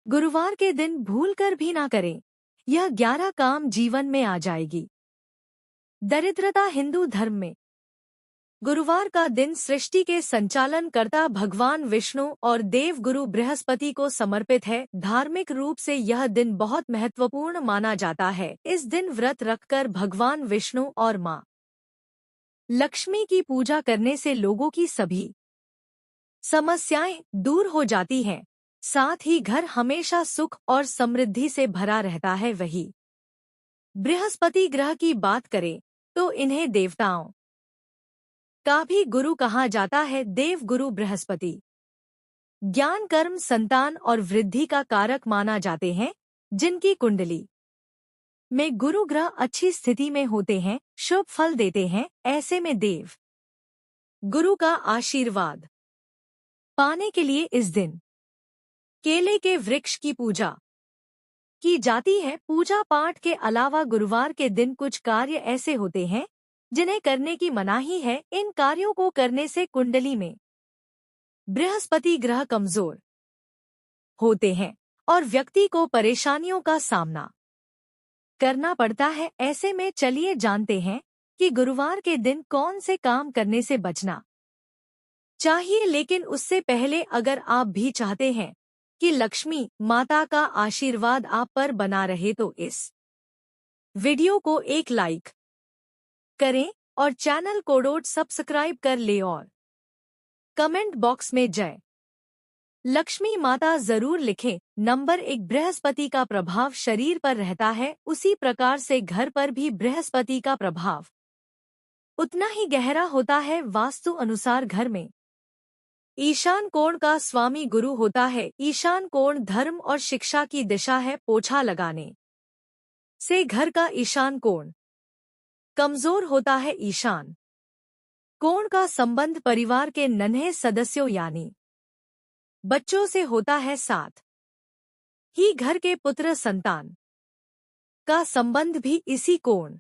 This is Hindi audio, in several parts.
गुरुवार के दिन भूलकर भी ना करें। यह 11 काम जीवन में आ जाएगी। दरिद्रता हिंदू धर्म में गुरुवार का दिन सृष्टि के संचालनकर्ता भगवान विष्णु और देव गुरु बृहस्पति को समर्पित है। धार्मिक रूप से यह दिन बहुत महत्वपूर्ण माना जाता है। इस दिन व्रत रखकर भगवान विष्णु और मां लक्ष्मी की पूजा करने से लोगों की सभी समस्याएं दूर हो जाती हैं। साथ ही घर हमेशा सुख और समृद्धि से भरा रहता है। वही बृहस्पति ग्रह की बात करें तो इन्हें देवताओं का भी गुरु कहा जाता है। देव गुरु बृहस्पति ज्ञान, कर्म, संतान और वृद्धि का कारक माना जाते हैं। जिनकी कुंडली में गुरु ग्रह अच्छी स्थिति में होते हैं, शुभ फल देते हैं। ऐसे में देव गुरु का आशीर्वाद पाने के लिए इस दिन केले के वृक्ष की पूजा की जाती है। पूजा पाठ के अलावा गुरुवार के दिन कुछ कार्य ऐसे होते हैं जिन्हें करने की मनाही है। इन कार्यों को करने से कुंडली में बृहस्पति ग्रह कमजोर होते हैं और व्यक्ति को परेशानियों का सामना करना पड़ता है। ऐसे में चलिए जानते हैं कि गुरुवार के दिन कौन से काम करने से बचना चाहिए। लेकिन उससे पहले अगर आप भी चाहते हैं कि लक्ष्मी माता का आशीर्वाद आप पर बना रहे तो इस वीडियो को एक लाइक करें और चैनल को सब्सक्राइब कर ले और कमेंट बॉक्स में जय लक्ष्मी माता जरूर लिखें। नंबर 1, बृहस्पति का प्रभाव शरीर पर रहता है, उसी प्रकार से घर पर भी बृहस्पति का प्रभाव उतना ही गहरा होता है। वास्तु अनुसार घर में ईशान कोण का स्वामी गुरु होता है। ईशान कोण धर्म और शिक्षा की दिशा है। पोछा लगाने से घर का ईशान कोण कमजोर होता है। ईशान कोण का संबंध परिवार के नन्हे सदस्यों यानी बच्चों से होता है। साथ ही घर के पुत्र संतान का संबंध भी इसी कोण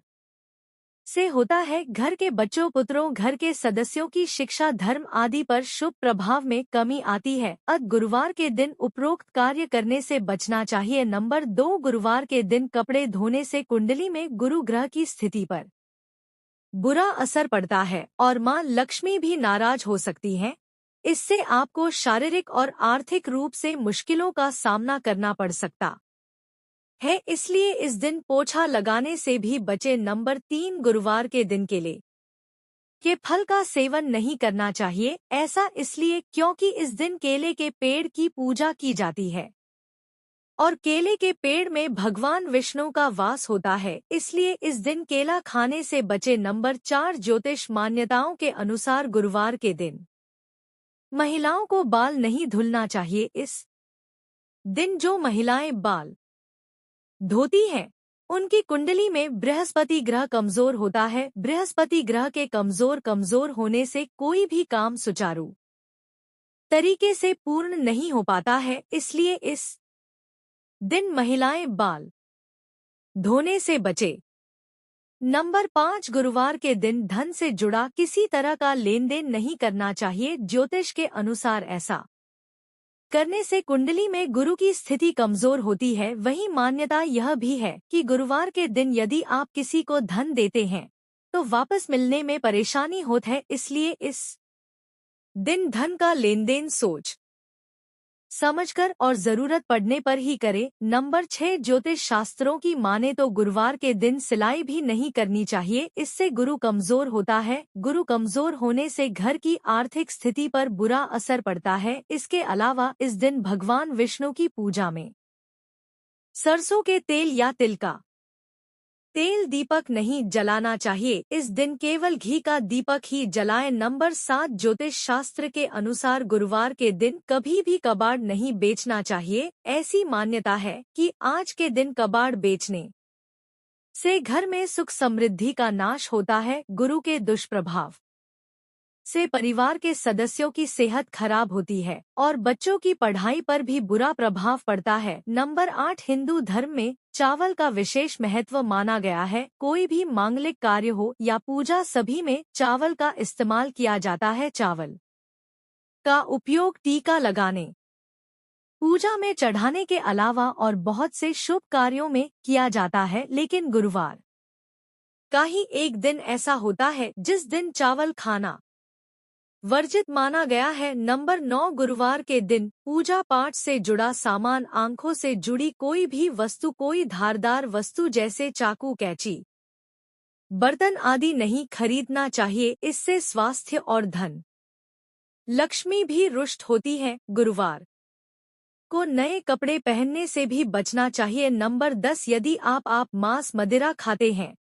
से होता है। घर के बच्चों, पुत्रों, घर के सदस्यों की शिक्षा, धर्म आदि पर शुभ प्रभाव में कमी आती है। गुरुवार के दिन उपरोक्त कार्य करने से बचना चाहिए। नंबर 2, गुरुवार के दिन कपड़े धोने से कुंडली में गुरु ग्रह की स्थिति पर बुरा असर पड़ता है और मां लक्ष्मी भी नाराज हो सकती हैं। इससे आपको शारीरिक और आर्थिक रूप से मुश्किलों का सामना करना पड़ सकता है, इसलिए इस दिन पोछा लगाने से भी बचे। नंबर 3, गुरुवार के दिन केले के फल का सेवन नहीं करना चाहिए। ऐसा इसलिए क्योंकि इस दिन केले के पेड़ की पूजा की जाती है और केले के पेड़ में भगवान विष्णु का वास होता है, इसलिए इस दिन केला खाने से बचे। नंबर 4, ज्योतिष मान्यताओं के अनुसार गुरुवार के दिन महिलाओं को बाल नहीं धुलना चाहिए। इस दिन जो महिलाएं बाल धोती हैं, उनकी कुंडली में बृहस्पति ग्रह कमजोर होता है। बृहस्पति ग्रह के कमजोर होने से कोई भी काम सुचारू तरीके से पूर्ण नहीं हो पाता है, इसलिए इस दिन महिलाएं बाल धोने से बचे। नंबर 5, गुरुवार के दिन धन से जुड़ा किसी तरह का लेन देन नहीं करना चाहिए। ज्योतिष के अनुसार ऐसा करने से कुंडली में गुरु की स्थिति कमजोर होती है। वहीं मान्यता यह भी है कि गुरुवार के दिन यदि आप किसी को धन देते हैं तो वापस मिलने में परेशानी होती है, इसलिए इस दिन धन का लेन देन सोच समझकर और जरूरत पड़ने पर ही करें। नंबर 6, ज्योतिष शास्त्रों की माने तो गुरुवार के दिन सिलाई भी नहीं करनी चाहिए, इससे गुरु कमजोर होता है। गुरु कमजोर होने से घर की आर्थिक स्थिति पर बुरा असर पड़ता है। इसके अलावा इस दिन भगवान विष्णु की पूजा में सरसों के तेल या तिल का तेल दीपक नहीं जलाना चाहिए। इस दिन केवल घी का दीपक ही जलाएं। नंबर 7, ज्योतिष शास्त्र के अनुसार गुरुवार के दिन कभी भी कबाड़ नहीं बेचना चाहिए। ऐसी मान्यता है कि आज के दिन कबाड़ बेचने से घर में सुख समृद्धि का नाश होता है। गुरु के दुष्प्रभाव से परिवार के सदस्यों की सेहत खराब होती है और बच्चों की पढ़ाई पर भी बुरा प्रभाव पड़ता है। नंबर 8, हिंदू धर्म में चावल का विशेष महत्व माना गया है। कोई भी मांगलिक कार्य हो या पूजा, सभी में चावल का इस्तेमाल किया जाता है। चावल का उपयोग टीका लगाने, पूजा में चढ़ाने के अलावा और बहुत से शुभ कार्यों में किया जाता है, लेकिन गुरुवार का ही एक दिन ऐसा होता है जिस दिन चावल खाना वर्जित माना गया है। नंबर 9, गुरुवार के दिन पूजा पाठ से जुड़ा सामान, आंखों से जुड़ी कोई भी वस्तु, कोई धारदार वस्तु जैसे चाकू, कैंची, बर्तन आदि नहीं खरीदना चाहिए। इससे स्वास्थ्य और धन लक्ष्मी भी रुष्ट होती है। गुरुवार को नए कपड़े पहनने से भी बचना चाहिए। नंबर 10, यदि आप मांस मदिरा खाते हैं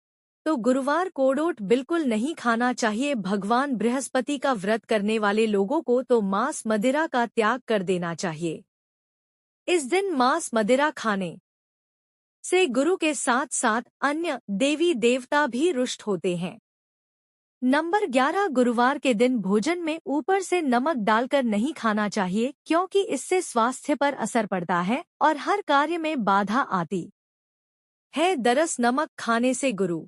तो गुरुवार कोड़ोट बिल्कुल नहीं खाना चाहिए। भगवान बृहस्पति का व्रत करने वाले लोगों को तो मांस मदिरा का त्याग कर देना चाहिए। इस दिन मांस मदिरा खाने से गुरु के साथ साथ अन्य देवी देवता भी रुष्ट होते हैं। नंबर 11, गुरुवार के दिन भोजन में ऊपर से नमक डालकर नहीं खाना चाहिए, क्योंकि इससे स्वास्थ्य पर असर पड़ता है और हर कार्य में बाधा आती है। दरअस नमक खाने से गुरु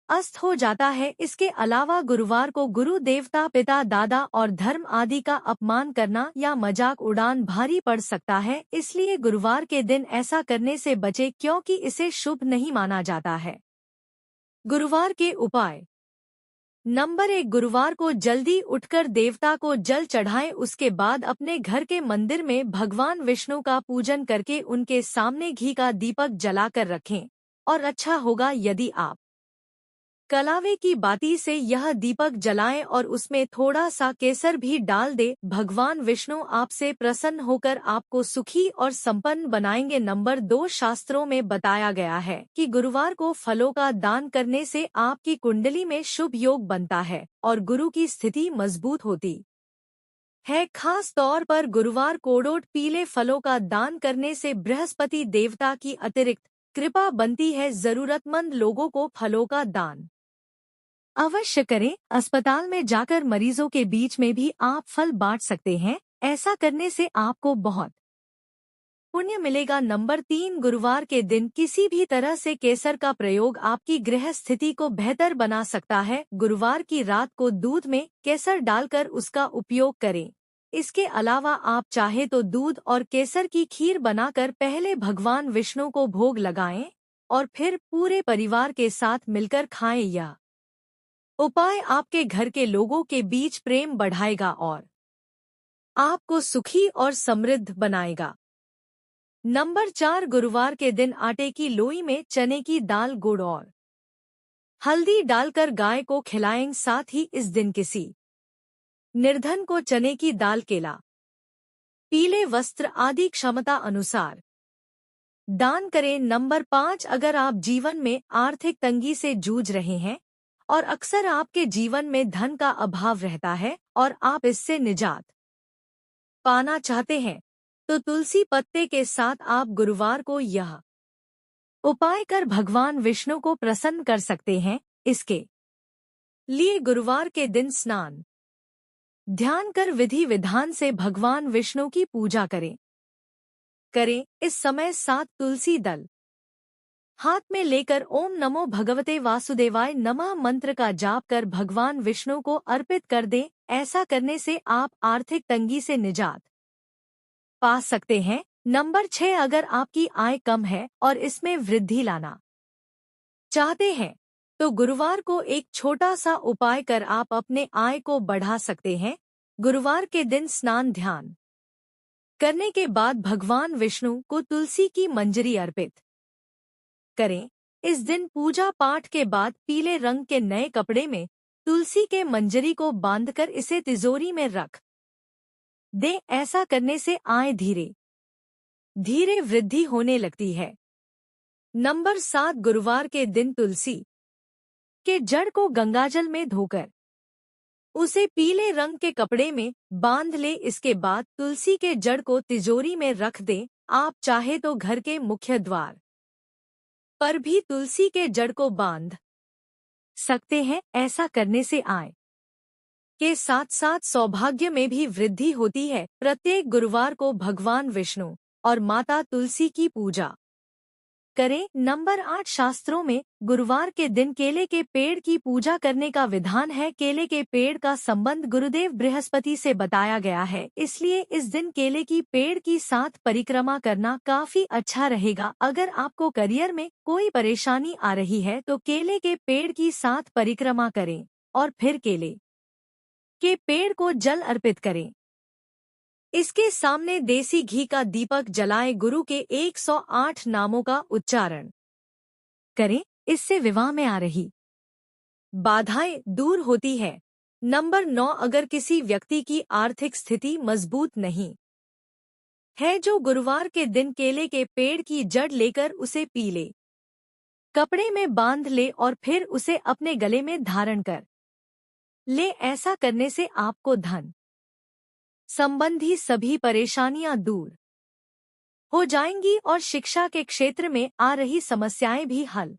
अस्त हो जाता है। इसके अलावा गुरुवार को गुरु देवता, पिता, दादा और धर्म आदि का अपमान करना या मजाक उड़ान भारी पड़ सकता है। इसलिए गुरुवार के दिन ऐसा करने से बचे, क्योंकि इसे शुभ नहीं माना जाता है। गुरुवार के उपाय। नंबर 1, गुरुवार को जल्दी उठकर देवता को जल चढ़ाएं। उसके बाद अपने घर के मंदिर में भगवान विष्णु का पूजन करके उनके सामने घी का दीपक जलाकर रखें। और अच्छा होगा यदि आप कलावे की बाती से यह दीपक जलाएं और उसमें थोड़ा सा केसर भी डाल दे। भगवान विष्णु आपसे प्रसन्न होकर आपको सुखी और संपन्न बनाएंगे। नंबर 2, शास्त्रों में बताया गया है कि गुरुवार को फलों का दान करने से आपकी कुंडली में शुभ योग बनता है और गुरु की स्थिति मजबूत होती है। खास तौर पर गुरुवार कोड़ोट पीले फलों का दान करने से बृहस्पति देवता की अतिरिक्त कृपा बनती है। जरूरतमंद लोगों को फलों का दान अवश्य करें। अस्पताल में जाकर मरीजों के बीच में भी आप फल बांट सकते हैं। ऐसा करने से आपको बहुत पुण्य मिलेगा। नंबर 3, गुरुवार के दिन किसी भी तरह से केसर का प्रयोग आपकी गृह स्थिति को बेहतर बना सकता है। गुरुवार की रात को दूध में केसर डालकर उसका उपयोग करें। इसके अलावा आप चाहे तो दूध और केसर की खीर बनाकर पहले भगवान विष्णु को भोग लगाएं और फिर पूरे परिवार के साथ मिलकर खाएं। यह उपाय आपके घर के लोगों के बीच प्रेम बढ़ाएगा और आपको सुखी और समृद्ध बनाएगा। नंबर 4, गुरुवार के दिन आटे की लोई में चने की दाल, गुड़ और हल्दी डालकर गाय को खिलाएं। साथ ही इस दिन किसी निर्धन को चने की दाल, केला, पीले वस्त्र आदि क्षमता अनुसार दान करें। नंबर 5, अगर आप जीवन में आर्थिक तंगी से जूझ रहे हैं और अक्सर आपके जीवन में धन का अभाव रहता है और आप इससे निजात पाना चाहते हैं, तो तुलसी पत्ते के साथ आप गुरुवार को यह उपाय कर भगवान विष्णु को प्रसन्न कर सकते हैं। इसके लिए गुरुवार के दिन स्नान ध्यान कर विधि विधान से भगवान विष्णु की पूजा करें। इस समय 7 तुलसी दल हाथ में लेकर ओम नमो भगवते वासुदेवाय नमः मंत्र का जाप कर भगवान विष्णु को अर्पित कर दें। ऐसा करने से आप आर्थिक तंगी से निजात पा सकते हैं। नंबर 6, अगर आपकी आय कम है और इसमें वृद्धि लाना चाहते हैं तो गुरुवार को एक छोटा सा उपाय कर आप अपने आय को बढ़ा सकते हैं। गुरुवार के दिन स्नान ध्यान करने के बाद भगवान विष्णु को तुलसी की मंजरी अर्पित करें। इस दिन पूजा पाठ के बाद पीले रंग के नए कपड़े में तुलसी के मंजरी को बांधकर इसे तिजोरी में रख दें। ऐसा करने से आय धीरे धीरे वृद्धि होने लगती है। नंबर 7, गुरुवार के दिन तुलसी के जड़ को गंगाजल में धोकर उसे पीले रंग के कपड़े में बांध ले। इसके बाद तुलसी के जड़ को तिजोरी में रख दें। आप चाहे तो घर के मुख्य द्वार पर भी तुलसी के जड़ को बांध सकते हैं। ऐसा करने से आय के साथ साथ सौभाग्य में भी वृद्धि होती है। प्रत्येक गुरुवार को भगवान विष्णु और माता तुलसी की पूजा करें। नंबर 8, शास्त्रों में गुरुवार के दिन केले के पेड़ की पूजा करने का विधान है। केले के पेड़ का संबंध गुरुदेव बृहस्पति से बताया गया है, इसलिए इस दिन केले की पेड़ की 7 परिक्रमा करना काफी अच्छा रहेगा। अगर आपको करियर में कोई परेशानी आ रही है तो केले के पेड़ की 7 परिक्रमा करें और फिर केले के पेड़ को जल अर्पित करें। इसके सामने देसी घी का दीपक जलाएं। गुरु के 108 नामों का उच्चारण करें। इससे विवाह में आ रही बाधाएं दूर होती है। नंबर 9, अगर किसी व्यक्ति की आर्थिक स्थिति मजबूत नहीं है जो गुरुवार के दिन केले के पेड़ की जड़ लेकर उसे पी ले, कपड़े में बांध ले और फिर उसे अपने गले में धारण कर ले। ऐसा करने से आपको धन संबंधी सभी परेशानियां दूर हो जाएंगी और शिक्षा के क्षेत्र में आ रही समस्याएं भी हल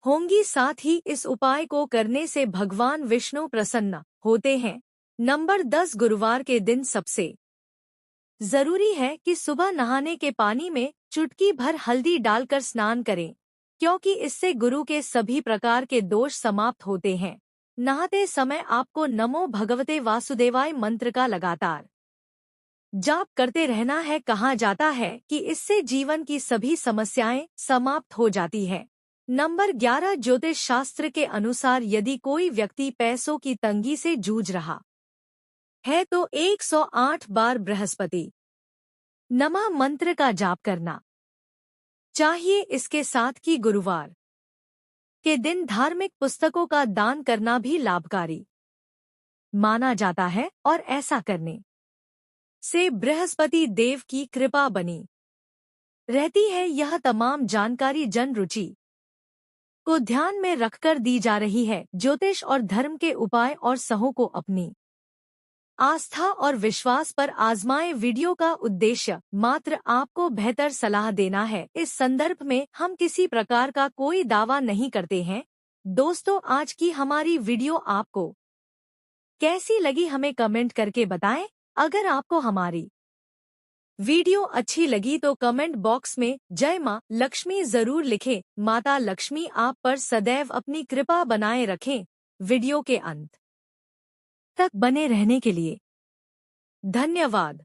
होंगी। साथ ही इस उपाय को करने से भगवान विष्णु प्रसन्न होते हैं। नंबर 10, गुरुवार के दिन सबसे जरूरी है कि सुबह नहाने के पानी में चुटकी भर हल्दी डालकर स्नान करें, क्योंकि इससे गुरु के सभी प्रकार के दोष समाप्त होते हैं। नहाते समय आपको नमो भगवते वासुदेवाय मंत्र का लगातार जाप करते रहना है। कहा जाता है कि इससे जीवन की सभी समस्याएं समाप्त हो जाती है। नंबर 11, ज्योतिष शास्त्र के अनुसार यदि कोई व्यक्ति पैसों की तंगी से जूझ रहा है तो 108 बार बृहस्पति नमः मंत्र का जाप करना चाहिए। इसके साथ ही गुरुवार के दिन धार्मिक पुस्तकों का दान करना भी लाभकारी माना जाता है और ऐसा करने से बृहस्पति देव की कृपा बनी रहती है। यह तमाम जानकारी जन रुचि को ध्यान में रखकर दी जा रही है। ज्योतिष और धर्म के उपाय और सहों को अपनी आस्था और विश्वास पर आजमाएं। वीडियो का उद्देश्य मात्र आपको बेहतर सलाह देना है। इस संदर्भ में हम किसी प्रकार का कोई दावा नहीं करते हैं। दोस्तों, आज की हमारी वीडियो आपको कैसी लगी हमें कमेंट करके बताएं। अगर आपको हमारी वीडियो अच्छी लगी तो कमेंट बॉक्स में जय मां लक्ष्मी जरूर लिखें। माता लक्ष्मी आप पर सदैव अपनी कृपा बनाए रखें। वीडियो के अंत तक बने रहने के लिए धन्यवाद।